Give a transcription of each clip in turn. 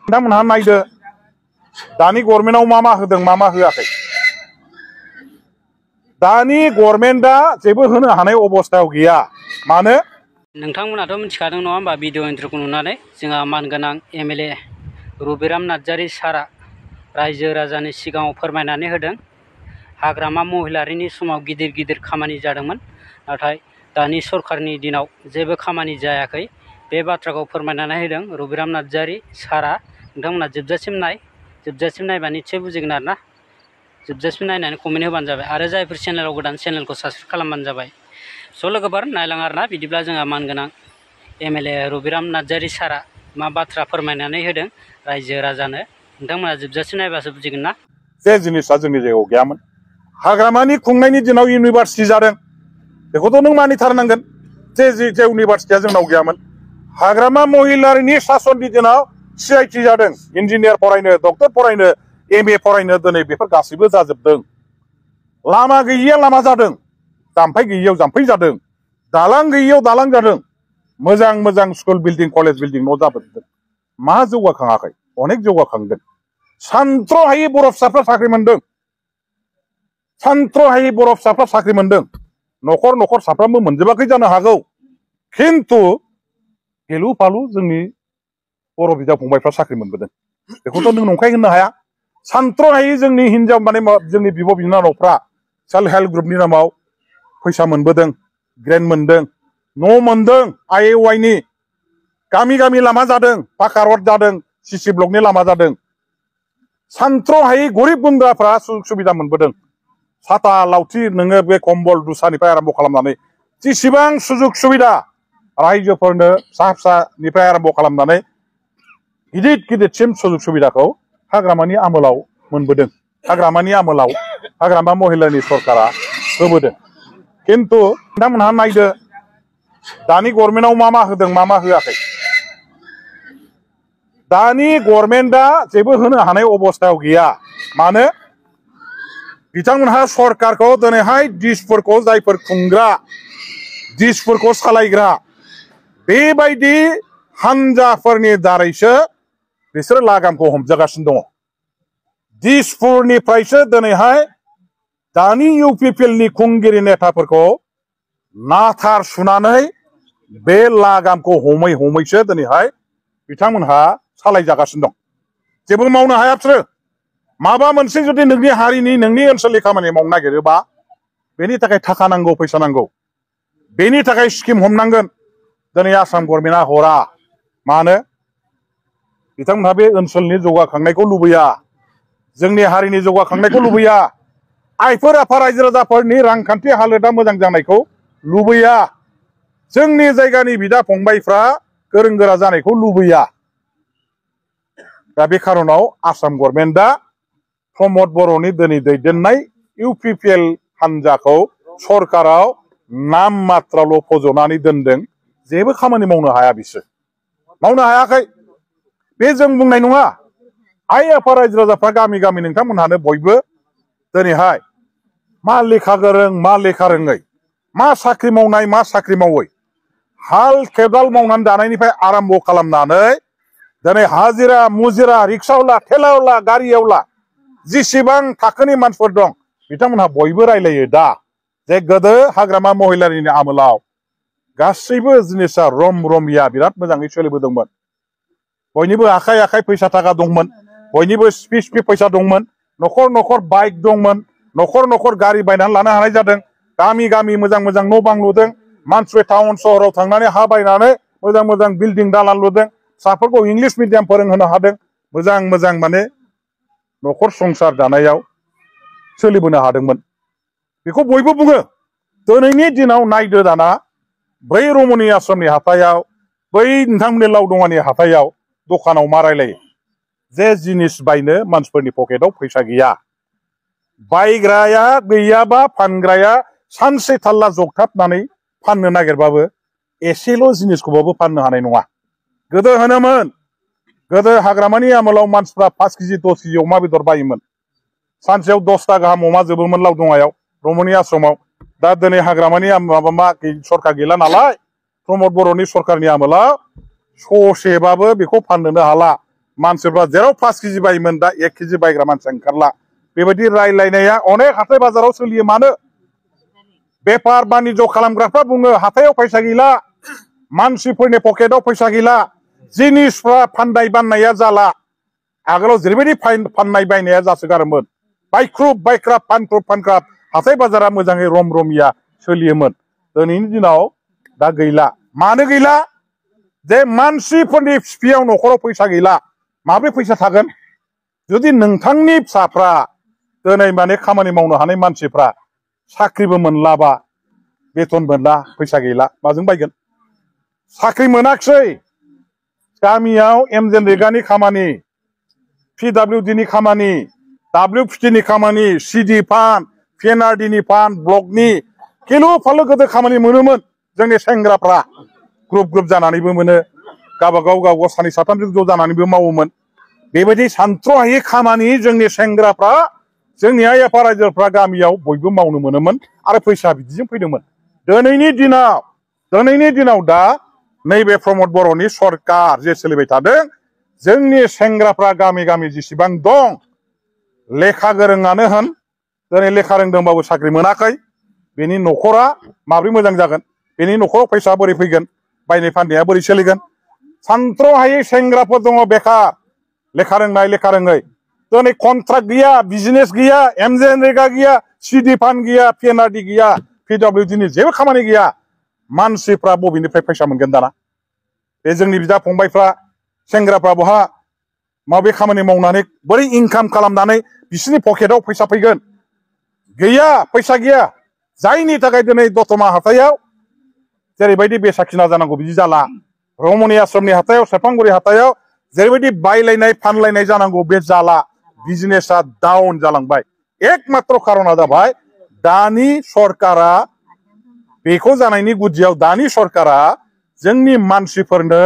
नोंथांमोनहा नायदो दानि गभर्नमेन्टआव मा होदों मा होआखै। दानि गभर्नमेन्टआ जेबो होनो हानाय अबस्थायाव गैया। मानो नोंथांमोनाथ' मिथिखादों नङा होमबा भिडिअ इन्ट्र'खौ नुनानै जोंहा मानगोनां एमएलए रबिराम नार्जारी सारआ रायजो राजानि सिगाङाव फोरमायनानै होदों हाग्रामा महिलारिनि समाव गिदिर गिदिर खामानि जादोंमोन, नाथाय दानि सरकारनि दिनाव जेबो खामानि जायाखै। बे बाथ्राखौ फोरमायनानै होदों रबिराम नार्जारी सारआ। नोंथांमोना जोबजासिम नायबा निश्चय बुजिगोन आरोना। जोबजासिम नायनानै कमेन्ट होबानो जाबाय आरो जायफोर चेनेलाव गोदान चेनेलखौ साबस्क्राइब खालामबानो जाबाय। स' लोगोफोर नायलां आरोना। बिदिब्ला जोंहा मानगोनां एमएलए रबिराम नार्जारी सारआ मा बाथ्रा फोरमायनानै होदों रायजो राजानो, नोंथांमोना जोबजासिम नायबासो बुजिगोन ना। जे जिनिसा जोंनि जायगायाव गैयामोन। हाग्रामानि खुंनायनि दिनाव इउनिभार्सिटि जादों, बेखौथ' नों मानिथारनांगोन जे इउनिभार्सिटिया जोंनाव गैयामोन। हाग्रामा महिलारिनि सासननि दिनाव CIT जादों, इन्जिनियार फरायनो, डक्टर फरायनो, MA फरायनो दिनै बेफोर गासैबो जाजोबदों। लामा गैयिया लामा जादों, जाम्फै गैयियाव जाम्फै जादों, दालां गैयियाव दालां जादों, मोजां मोजां स्कुल बिल्डिं कलेज बिल्डिं न' जाबोदों। मा जौगाखाङाखै? अनेक जौगाखांदों। सानथ्र'हायि बर' फिसाफ्रा साख्रि मोनदों, सानथ्र'हायि बर' फिसाफ्रा साख्रि मोनदों। न'खर न'खर साफ्रोमबो मोनजोबाखै जानो हागौ, खिन्थु गेलु फालु जोंनि बर' बिदा फंबायफ्रा साख्रि मोनबोदों। बेखौथ' नों नंखाय होननो हाया। सानथ्र'हायि जोंनि हिनजाव जोंनि बिब' बिनानावफ्रा सेल्फ हेल्प ग्रुपनि नामाव फैसा मोनबोदों, ग्रेन्ट मोनदों, न' मोनदों। IAY नि गामि गामि लामा जादों, पाका रड जादों, CC ब्लकनि लामा जादों। सानथ्र'हायि गरिब गुन्द्राफ्रा सुजुग सुबिदा मोनबोदों। साथा लावथि नोङो बे कम्बल दुसानिफ्राय आरम्भ खालामनानै जेसेबां सुजुग सुबिदा रायजोफोरनो फिसा फिसानिफ्राय आरम्भ खालामनानै गिदिर गिदिरसिम सुजुग सुबिदाखौ हाग्रामानि आमोलाव मोनबोदों। हाग्रामानि आमोलाव हाग्रामा महिलानि सरकारा होबोदों। खिन्थु नोंथांमोनहा नायदो दानि गभर्नमेन्टआव मा होदों मा होआखै। दानि गभर्नमेन्टआ जेबो होनो हानाय अबस्थायाव गैया। मानो बिथांमोनहा सरकारखौ दिनैहाय दिसफोरखौ जायफोर खुंग्रा, दिसफोरखौ सालायग्रा बेबायदि हानजाफोरनि दारैसो बिसोरो लागामखौ हमजागासिनो दङ। दिसपुरनिफ्रायसो दिनैहाय दानि UPPLनि खुंगिरि नेताफोरखौ नाथार सुनानै बे लागामखौ हमै हमैसो दिनैहाय बिथांमोनहा सालायजागासिनो दं। जेबो मावनो हाया बिसोरो। माबा मोनसे जुदि नोंनि हारिनि नोंनि ओनसोलनि खामानि मावनो नागिरोबा बेनि थाखाय थाखा नांगौ, फैसा नांगौ, बेनि थाखाय स्किम हमनांगोन। दिनै आसाम गभर्नमेन्टआ हरा। मानो? बिथांमोनहा बे ओनसोलनि जौगाखांनायखौ लुबैया, जोंनि हारिनि जौगाखांनायखौ लुबैया, आइफोर आफा रायजो राजाफोरनि रांखान्थि हालोदा मोजां जानायखौ लुबैया, जोंनि जायगानि बिदा फंबायफ्रा गोरों गोरा जानायखौ लुबैया। दा बे खार'नाव आसाम गभर्नमेन्टआ प्रमद बर'नि दिनै दैदेननाय UPPL हान्जाखौ सरकाराव नाम मात्रल' फज'नानै दोनदों। जेबो खामानि मावनो हाया, बिसोर मावनो हायाखै। बे जों बुंनाय नङा। आइ आफा रायजो राजाफ्रा गामि गामि नोंथांमोनहानो बयबो दिनैहाय मा लेखा गोरों मा लेखा रोङै, मा साख्रि मावनाय मा साख्रि मावै, हाल खदाल मावनानै जानायनिफ्राय आराम्भ खालामनानै दिनै हाजिरा मुजिरा रिक्सावाला थेलावाला गारियावला जेसेबां थाखोनि मानसिफोर दं बिथांमोनहा बयबो रायलायो दा जे गोदो हाग्रामा महिलारिनि आमोलाव गासैबो जिनिसा रम रमिया बिराद मोजाङै सोलिबोदोंमोन। बयनिबो आखाइ आखाइ फैसा थाखा दंमोन, बयनिबो स्पि फैसा दंमोन, न'खर न'खर बाइक दंमोन, न'खर न'खर गारि बायनानै लानो हानाय जादों, गामि गामि मोजां मोजां न' बां लुदों, मानसिफोर टाउन सहराव थांनानै हा बायनानै मोजां मोजां बिल्डिं दालान लुदों, फिसाफोरखौ इंलिस मिडियाम फोरोंहोनो हादों, मोजां मोजां माने न'खर संसार दानायाव सोलिबोनो हादोंमोन। बेखौ बयबो बुङो। दिनैनि दिनाव नायदो दाना बै रमनि आश्रमनि हाथायाव, बै नोंथांमोननि लावदङानि हाथायाव दखानाव मा रायलायो जे जिनिस बायनो मानसिफोरनि पकेटाव फैसा गैया। बायग्राया गैयाबा फानग्राया सानसे थाल्ला जगथाबनानै फाननो नागिरबाबो एसेल' जिनिसखौबाबो फाननो हानाय नङा। गोदो होनोमोन, गोदो हाग्रामानि आमोलाव मानसिफ्रा 5 केजि 10 केजि अमा बेदर बायोमोन। सानसेयाव 10ता गाहाम अमा जोबोमोन लावदङायाव रमनि आश्रमाव। दा दिनै हाग्रामानि मा सरकार गैला नालाय प्रमद बर'नि सरकारनि आमोलाव ससेबाबो बेखौ फाननोनो हाला। मानसिफ्रा जेराव 5 केजि बायोमोन दा 1 केजि बायग्रा मानसि ओंखारला बेबायदि रायलायनाया अनेक हाथाय बाजाराव सोलियो मानो बेफार बानिज्य खालामग्राफ्रा बुङो हाथायाव फैसा गैला मानसिफोरनि पकेटाव फैसा गैला जिनिसफ्रा फाननाय बाननाया जाला आगोलाव जेरैबायदि फाननाय बायनाया जासोगारोमोन बायख्रुब बायख्राब फानख्राब हाथाय बाजारा मोजाङै रम रमिया सोलियोमोन दिनैनि दिनाव दा गैला मानो गैला जे मानसिफोरनि फिसायाव न'खराव फैसा गैला माब्रै फैसा थागोन जुदि नोंथांनि फिसाफ्रा दिनै माने खामानि मावनो हानाय मानसिफ्रा साख्रिबो मोनलाबा बेथन मोनला फैसा गैला माजों बायगोन साख्रि मोनाखसै गामियाव एमजेनरेगानि खामानि PWD नि खामानि WFT नि खामानि CD फान्ड PNRD नि फान्ड ब्लकनि किलु फालु गोदो खामानि मोनोमोन जोंनि सेंग्राफ्रा ग्रुप जानानैबो मोनो गावबागाव सानै साथामजों ज' जानानैबो मावोमोन बेबायदि सानथ्र'हायै खामानि जोंनि सेंग्राफ्रा जोंनि आइ आफा रायजोफ्रा गामियाव बयबो मावनो मोनोमोन आरो फैसा बिदिजों फैदोंमोन दिनैनि दिनाव दा नैबे प्रमद बर'नि सरकार जे सोलिबाय थादों जोंनि सेंग्राफ्रा गामि जेसेबां दं लेखा गोरोङानो होन दिनै लेखा रोंदोंबाबो साख्रि मोनाखै बेनि न'खरा माब्रै मोजां जागोन बेनि न'खराव फैसा बोरै फैगोन बायनाय फाननाया बोरै सोलिगोन सानथ्र'हायै सेंग्राफोर दङ बेखार लेखा रोंनाय लेखा रोङै दिनै कन्ट्राक्ट गैया बिजनेस गैया एमजेनरेगा गैया CD फान्ड गैया PNRD गैया PWD नि जेबो खामानि गैया मानसिफ्रा बबेनिफ्राय फैसा मोनगोन दाना बे जोंनि बिदा फंबायफ्रा सेंग्राफ्रा बहा माबे खामानि मावनानै बोरै इनकाम खालामनानै बिसोरनि पकेटाव फैसा फैगोन गैया फैसा गैया जायनि थाखाय दिनै दतमा हाथायाव जेरैबायदि बेसाखिना जानांगौ बिदि जाला रमणी आश्रमनि हाथायाव सेरफांगुरि हाथायाव जेरैबायदि बायलायनाय फानलायनाय जानांगौ बे जाला बिजनेसा डाउन जालांबाय एकमात्र खारना जाबाय दानि सरकारा बेखौ जानायनि गुदियाव दानि सरकारा जोंनि मानसिफोरनो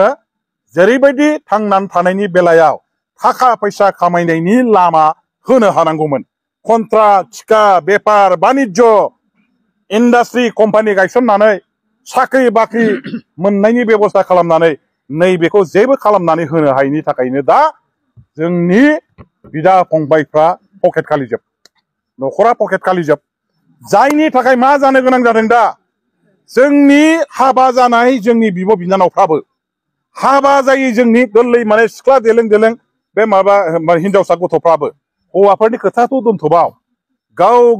जेरैबायदि थांनानै थानायनि बेलायाव थाखा फैसा खामायनायनि लामा होनो हानांगौमोन कन्ट्राक्ट थिका बेफार बानिज्य इन्डास्ट्रि कम्पानि गायसननानै साख्रि बाख्रि मोननायनि बेबस्था खालामनानै नैबेखौ जेबो खालामनानै होनो हायैनि थाखायनो दा जोंनि बिदा फंबायफ्रा पकेट खालिजोब न'खरा पकेट खालिजोब जायनि थाखाय मा जानो गोनां जादों दा जोंनि हाबा जानाय जोंनि बिब' बिनानावफ्राबो हाबा जायै जोंनि गोरलै माने सिख्ला देलें बे माबा हिनजावसा गथ'फ्राबो हौवाफोरनि खोथाथ' दोनथ'बाव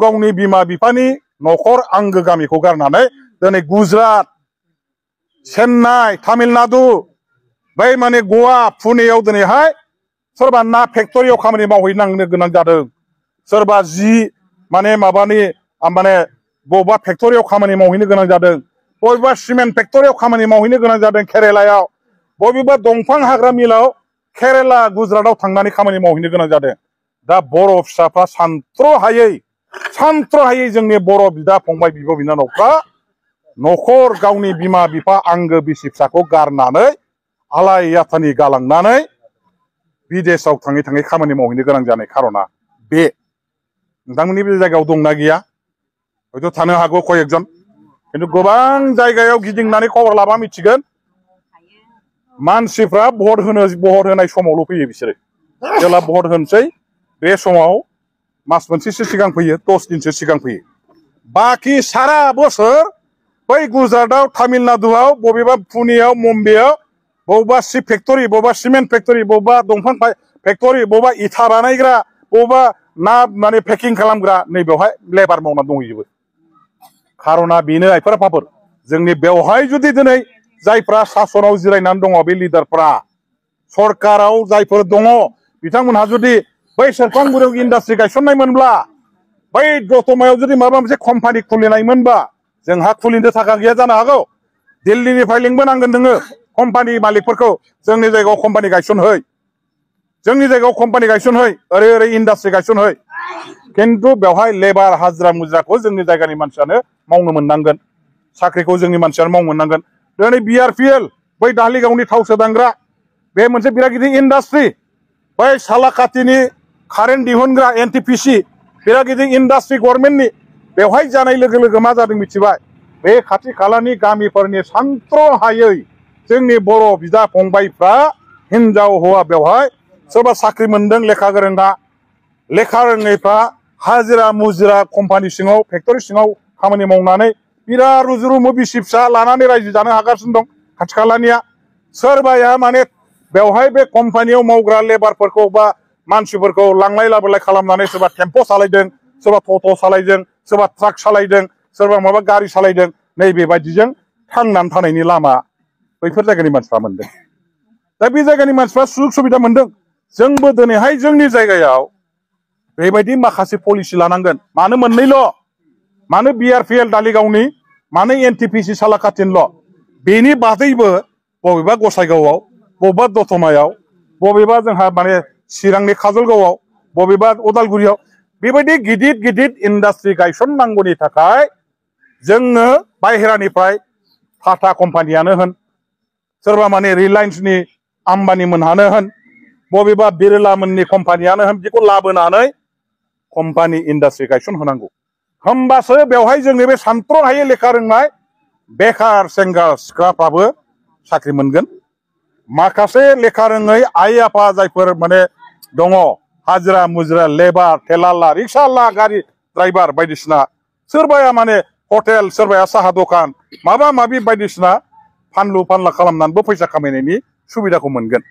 गावनि बिमा बिफानि न'खर आंगो गामिखौ गारनानै दिनै गुजरात चेन्नाइ तामिलनाडु बै माने गवा पुनेयाव दिनैहाय सोरबा ना फेक्टरियाव खामानि मावहैनांनो गोनां जादों सोरबा माने बबेबा फेक्टरियाव खामानि मावहैनो गोनां जादों बबेबा सिमेन्ट फेक्टरियाव खामानि मावहैनो गोनां जादों केरेलायाव बबेबा दंफां हाग्रा मिलाव केरेला गुजरातआव थांनानै खामानि मावहैनो गोनां जादों दा बर' फिसाफ्रा सानथ्र'हायै जोंनि बर' बिदा फंबाय बिब' बिनानावफ्रा न'खर गावनि बिमा बिफा आंगो बिसि फिसाखौ गारनानै आलाय आथानि गालांनानै बिदेशआव थाङै खामानि मावहैनो गोनां जानाय खारना बे नोंथांमोननि बे जायगायाव दंना गैया हयथ' थानो हागौ कयेकजन खिन्थु गोबां जायगायाव गिदिंनानै खबर लाबा मिथिगोन मानसिफ्रा भट होनाय समावल' फैयो बिसोरो जेब्ला भट होनोसै बे समाव मास मोनसेसो सिगां फैयो 10 दिनसो सिगां फैयो बाखि सारा बोसोर बै गुजरातआव तामिलनाडुआव बबेबा पुनेयाव मुम्बाइआव बबेबा सिप फेक्टरि बबेबा सिमेन्ट फेक्टरि बबेबा दंफां फेक्टरि बबेबा इथा बानायग्रा बबेबा ना माने पेकिं खालामग्रा नैबेवहाय लेबार मावना दंहैजोबो खारना बेनो आइफोर आफाफोर जोंनि बेवहाय जुदि दिनै जायफ्रा सासनाव जिरायनानै दङ बे लिडारफ्रा सरकाराव जायफोर दङ बिथांमोनहा जुदि बै सेरफांगुरियाव इन्डास्ट्रि गायसननायमोनब्ला बै दतमायाव जुदि माबा मोनसे कम्पानि खुलिनायमोनबा जोंहा खुलिनो थाखा गैया जानो हागौ दिल्लीनिफ्राय लिंबोनांगोन नोङो कम्पानि मालिकफोरखौ जोंनि जायगायाव कम्पानि गायसनहै ओरै इन्डास्ट्रि गायसनहै खिन्थु बेवहाय लेबार हाजिरा मुजिराखौ जोंनि जायगानि मानसियानो मावनो मोननांगोन साख्रिखौ जोंनि मानसियानो मावनो मोननांगोन दिनै BRPL बै दालिगावनि थाव सोदांग्रा बे मोनसे बिराद गिदिर इन्डास्ट्रि बै सालाकाटिनि कारेन्ट दिहुनग्रा NTPC बिराद गिदिर इन्डास्ट्रि गभर्नमेन्टनि बेवहाय जानाय लोगो मा जादों मिथिबाय बे खाथि खालानि गामिफोरनि सानथ्र'हायै जोंनि बर' बिदा फंबायफ्रा हिनजाव हौवा बेवहाय सोरबा साख्रि मोनदों लेखा गोरोंफ्रा लेखा रोङैफ्रा हाजिरा मुजिरा कम्पानि सिङाव फेक्टरि सिङाव खामानि मावनानै बिराद रुजु रुमु बिसि फिसा लानानै रायजो जानो हागासिनो दं खाथि खालानिया सोरबाया माने बेवहाय बे कम्पानियाव मावग्रा लेबारफोरखौ बा मानसिफोरखौ लांलाय लाबोलाय खालामनानै सोरबा टेम्पो सालायदों सोरबा ट'ट' सालायदों सोरबा ट्राक सालायदों सोरबा माबा गारि सालायदों नैबेबायदिजों थांनानै थानायनि लामा बैफोर जायगानि मानसिफ्रा मोनदों दा बे जायगानि मानसिफ्रा सुजुग सुबिदा मोनदों जोंबो दिनैहाय जोंनि जायगायाव बेबायदि माखासे पलिसि लानांगोन मानो मोननैल' मानो BRPL दालिगावनि मानो NTPC सालाकाटिनल' बेनि बादैबो बबेबा गसाइगावआव बबेबा दतमायाव बबेबा जोंहा माने चिरांनि काजलगावआव बबेबा उदालगुरियाव बेबायदि गिदिर गिदिर इन्डास्ट्रि गायसननांगौनि थाखाय जोंनो बाहेरानिफ्राय टाटा कम्पानियानो होन सोरबा माने रिलायन्सनि आम्बानि मोनहानो होन बबेबा बिरला मोननि कम्पानियानो होन बेखौ लाबोनानै कम्पानि इन्डास्ट्रि गायसन होनांगौ होमबासो बेवहाय जोंनि बे सानथ्र'हायै लेखा रोंनाय बेखार सेंग्रा सिख्लाफ्राबो साख्रि मोनगोन माखासे लेखा रोङै आइ आफा जायफोर माने दङ हाजिरा मुजिरा लेबार थेलाला रिक्साला गारि ड्राइभार बायदिसिना सोरबाया माने हटेल सोरबाया साहा दखान माबा माबि बायदिसिना फानलु फानला खालामनानैबो फैसा खामायनायनि सुबिदाखौ मोनगोन